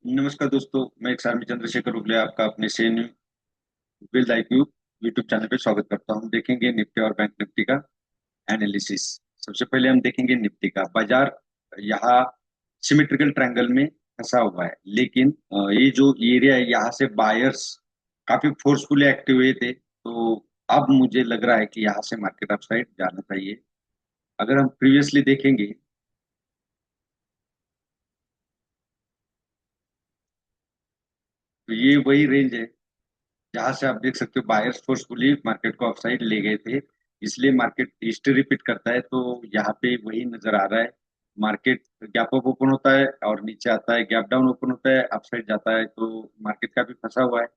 नमस्कार दोस्तों, मैं एक्सामी चंद्रशेखर उगले आपका अपने से बिल्ड आईक्यू यूट्यूब चैनल पे स्वागत करता हूं। हम देखेंगे निफ्टी और बैंक निफ्टी का एनालिसिस। सबसे पहले हम देखेंगे निफ्टी का बाजार। यहाँ सिमेट्रिकल ट्रायंगल में फंसा हुआ है, लेकिन ये जो एरिया है यहाँ से बायर्स काफी फोर्सफुली एक्टिव हुए थे, तो अब मुझे लग रहा है कि यहाँ से मार्केट अपसाइड जाना चाहिए। अगर हम प्रीवियसली देखेंगे तो ये वही रेंज है जहां से आप देख सकते हो बायर्स फोर्सफुली मार्केट को अपसाइड ले गए थे। इसलिए मार्केट हिस्ट्री रिपीट करता है, तो यहाँ पे वही नजर आ रहा है। मार्केट गैप अप ओपन होता है और नीचे आता है, गैप डाउन ओपन होता है अपसाइड जाता है, तो मार्केट काफी फंसा हुआ है।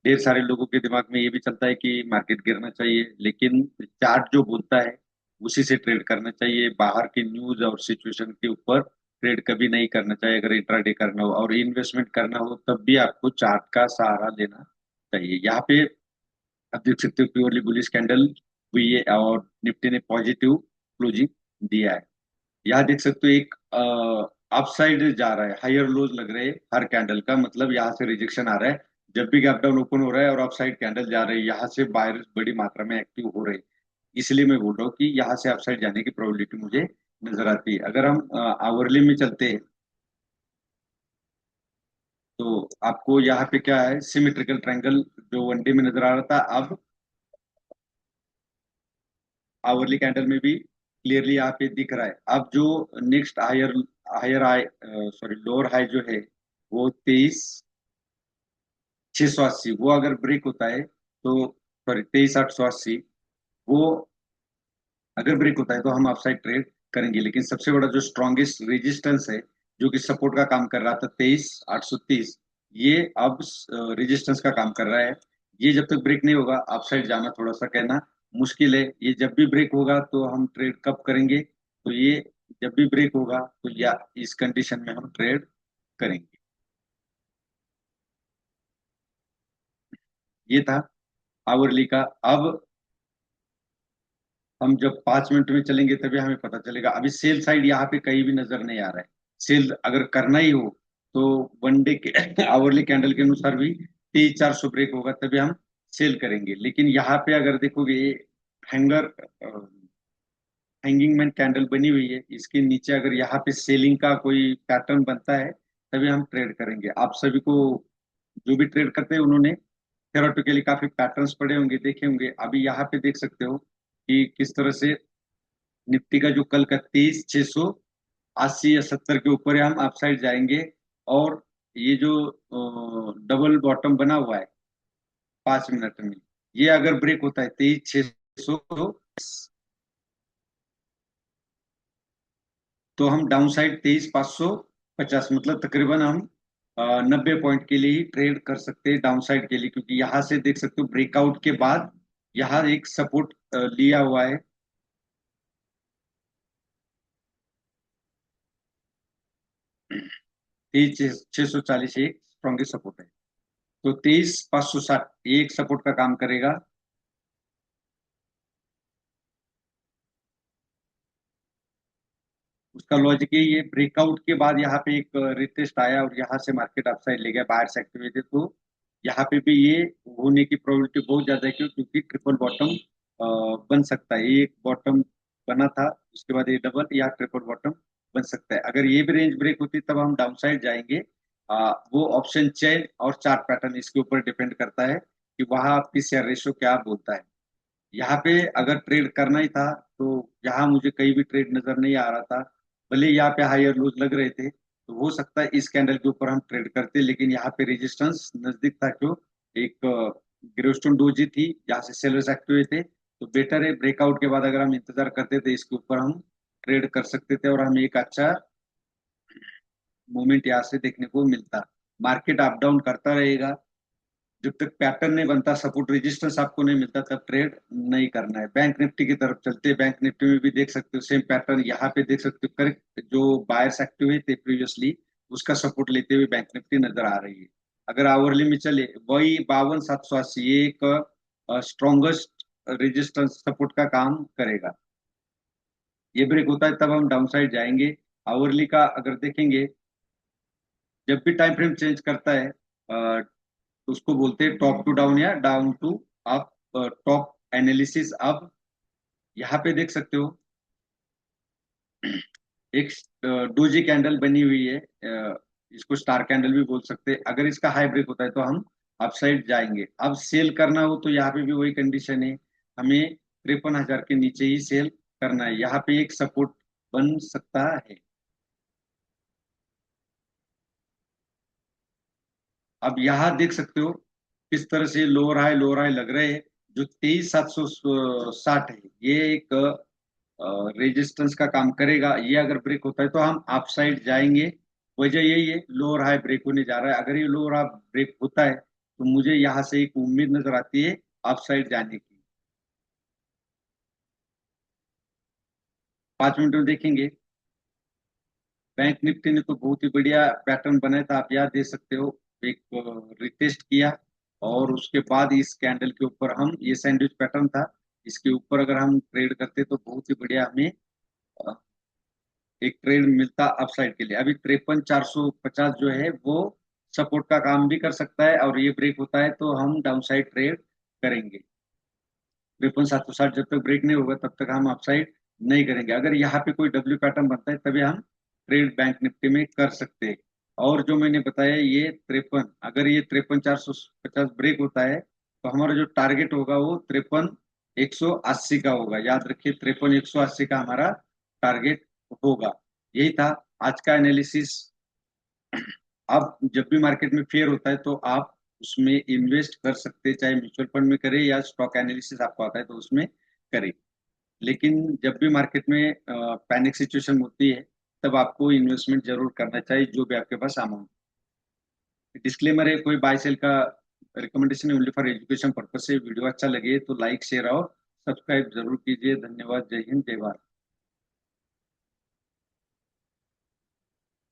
ढेर सारे लोगों के दिमाग में ये भी चलता है कि मार्केट गिरना चाहिए, लेकिन चार्ट जो बोलता है उसी से ट्रेड करना चाहिए। बाहर की न्यूज और सिचुएशन के ऊपर ट्रेड कभी नहीं करना चाहिए। अगर इंट्राडे करना हो और इन्वेस्टमेंट करना हो तब भी आपको चार्ट का सहारा लेना चाहिए। यहाँ पे आप देख सकते हो प्योरली बुलिश कैंडल हुई है और निफ्टी ने पॉजिटिव क्लोजिंग दिया है। यहाँ देख सकते हो एक अपसाइड जा रहा है, हायर लोज लग रहे हैं हर कैंडल का, मतलब यहाँ से रिजेक्शन आ रहा है। जब भी गैप डाउन ओपन हो रहा है और अपसाइड कैंडल जा रही है, यहाँ से बायर्स बड़ी मात्रा में एक्टिव हो रहे हैं। इसलिए मैं बोल रहा हूँ कि यहाँ से अपसाइड जाने की प्रोबेबिलिटी मुझे नजर आती है। अगर हम आवरली में चलते हैं तो आपको यहाँ पे क्या है, सिमेट्रिकल ट्रायंगल जो वनडे में नजर आ रहा था, अब आवरली कैंडल में भी क्लियरली यहाँ पे दिख रहा है। अब जो next higher higher high sorry lower high जो है वो 23,680, वो अगर ब्रेक होता है तो, सॉरी 23,880, वो अगर ब्रेक होता है तो हम अपसाइड ट्रेड करेंगे। लेकिन सबसे बड़ा जो स्ट्रॉन्गेस्ट रेजिस्टेंस है, जो कि सपोर्ट का काम कर रहा था 23,830, ये अब रेजिस्टेंस का काम कर रहा है। ये जब तक ब्रेक नहीं होगा अपसाइड जाना थोड़ा सा कहना मुश्किल है। ये जब भी ब्रेक होगा तो हम ट्रेड कब करेंगे, तो ये जब भी ब्रेक होगा तो या इस कंडीशन में हम ट्रेड करेंगे। ये था आवरली का। अब हम जब 5 मिनट में चलेंगे तभी हमें पता चलेगा। अभी सेल साइड यहाँ पे कहीं भी नजर नहीं आ रहा है। सेल अगर करना ही हो तो वनडे के आवरली कैंडल के अनुसार भी 23,400 ब्रेक होगा तभी हम सेल करेंगे। लेकिन यहाँ पे अगर देखोगे ये हैंगर हैंगिंग मैन कैंडल बनी हुई है, इसके नीचे अगर यहाँ पे सेलिंग का कोई पैटर्न बनता है तभी हम ट्रेड करेंगे। आप सभी को जो भी ट्रेड करते हैं उन्होंने थ्योरेटिकली काफी पैटर्न्स पढ़े होंगे, देखे होंगे। अभी यहाँ पे देख सकते हो कि किस तरह से निफ्टी का जो कल का 23,680 या 70 के ऊपर है, हम अपसाइड जाएंगे। और ये जो डबल बॉटम बना हुआ है 5 मिनट में, ये अगर ब्रेक होता है 23,600, तो हम डाउन साइड 23,550, मतलब तकरीबन हम 90 पॉइंट के लिए ही ट्रेड कर सकते हैं डाउन साइड के लिए। क्योंकि यहाँ से देख सकते हो ब्रेकआउट के बाद यहाँ एक सपोर्ट लिया हुआ है। 23,640 एक स्ट्रॉन्गेस्ट सपोर्ट है, तो 23,560 ये एक सपोर्ट का काम करेगा। उसका लॉजिक यही है, ब्रेकआउट के बाद यहाँ पे एक रिटेस्ट आया और यहाँ से मार्केट अपसाइड ले गया, बाहर से एक्टिवेटेड, तो यहाँ पे भी ये होने की प्रोबेबिलिटी बहुत ज्यादा है। क्यों? क्योंकि ट्रिपल बॉटम बन सकता है। ये एक बॉटम बना था, उसके बाद ये डबल या ट्रिपल बॉटम बन सकता है। अगर ये भी रेंज ब्रेक होती तब हम डाउन साइड जाएंगे। वो ऑप्शन चेन और चार्ट पैटर्न इसके ऊपर डिपेंड करता है कि वहां आपकी शेयर रेशो क्या बोलता है। यहाँ पे अगर ट्रेड करना ही था तो यहाँ मुझे कहीं भी ट्रेड नजर नहीं आ रहा था। भले यहाँ पे हायर लूज लग रहे थे, तो हो सकता है इस कैंडल के ऊपर हम ट्रेड करते, लेकिन यहाँ पे रेजिस्टेंस नजदीक था। क्यों? एक ग्रेवस्टोन डोजी थी जहाँ से सेलर्स एक्टिव हुए थे, तो बेटर है ब्रेकआउट के बाद अगर हम इंतजार करते थे इसके ऊपर हम ट्रेड कर सकते थे और हमें एक अच्छा मूवमेंट यहाँ से देखने को मिलता। मार्केट अप डाउन करता रहेगा, जब तक पैटर्न नहीं बनता, सपोर्ट रेजिस्टेंस आपको नहीं मिलता, तब ट्रेड नहीं करना है। बैंक निफ्टी की तरफ चलते हैं। बैंक निफ्टी में भी देख सकते हो सेम पैटर्न, यहाँ पे देख सकते हो करेक्ट जो बायर्स एक्टिव हुए थे प्रीवियसली उसका सपोर्ट लेते हुए बैंक निफ्टी नजर आ रही है। अगर आवरली में चले वही 52,780, ये एक स्ट्रॉन्गेस्ट रेजिस्टेंस सपोर्ट का काम करेगा। ये ब्रेक होता है तब हम डाउन साइड जाएंगे। आवरली का अगर देखेंगे, जब भी टाइम फ्रेम चेंज करता है तो उसको बोलते हैं टॉप टू डाउन या down to up. Top analysis. अब यहाँ पे देख सकते हो एक डोजी कैंडल बनी हुई है। इसको स्टार कैंडल भी बोल सकते हैं। अगर इसका हाई ब्रेक होता है तो हम अपसाइड जाएंगे। अब सेल करना हो तो यहाँ पे भी वही कंडीशन है, हमें 53,000 के नीचे ही सेल करना है। यहाँ पे एक सपोर्ट बन सकता है। अब यहाँ देख सकते हो किस तरह से लोअर हाई लग रहे हैं। जो 23,760 है ये एक रेजिस्टेंस का काम करेगा। ये अगर ब्रेक होता है तो हम अप साइड जाएंगे। वजह यही है, लोअर हाई ब्रेक होने जा रहा है। अगर ये लोअर हाई ब्रेक होता है तो मुझे यहाँ से एक उम्मीद नजर आती है अप साइड जाने की। 5 मिनट में देखेंगे। बैंक निफ्टी ने तो बहुत ही बढ़िया पैटर्न बनाया था, आप याद दे सकते हो। एक रिटेस्ट किया और उसके बाद इस कैंडल के ऊपर हम, ये सैंडविच पैटर्न था, इसके ऊपर अगर हम ट्रेड करते तो बहुत ही बढ़िया हमें अ, एक ट्रेड मिलता अपसाइड के लिए। अभी 53,450 जो है वो सपोर्ट का काम भी कर सकता है, और ये ब्रेक होता है तो हम डाउन साइड ट्रेड करेंगे। 53,760 जब तक ब्रेक नहीं होगा तब तक हम अपसाइड नहीं करेंगे। अगर यहाँ पे कोई डब्ल्यू पैटर्न बनता है तभी हम ट्रेड बैंक निफ्टी में कर सकते हैं। और जो मैंने बताया ये 53, अगर ये 53,450 ब्रेक होता है तो हमारा जो टारगेट होगा वो 53,180 का होगा। याद रखिए 53,180 का हमारा टारगेट होगा। यही था आज का एनालिसिस। अब जब भी मार्केट में फेयर होता है तो आप उसमें इन्वेस्ट कर सकते हैं, चाहे म्यूचुअल फंड में करें या स्टॉक एनालिसिस आपको आता है तो उसमें करें। लेकिन जब भी मार्केट में पैनिक सिचुएशन होती है तब आपको इन्वेस्टमेंट जरूर करना चाहिए, जो भी आपके पास अमाउंट। डिस्क्लेमर है, कोई बाय सेल का recommendation only for education purpose से। वीडियो अच्छा लगे तो लाइक शेयर और सब्सक्राइब जरूर कीजिए। धन्यवाद। जय हिंद, जय भारत।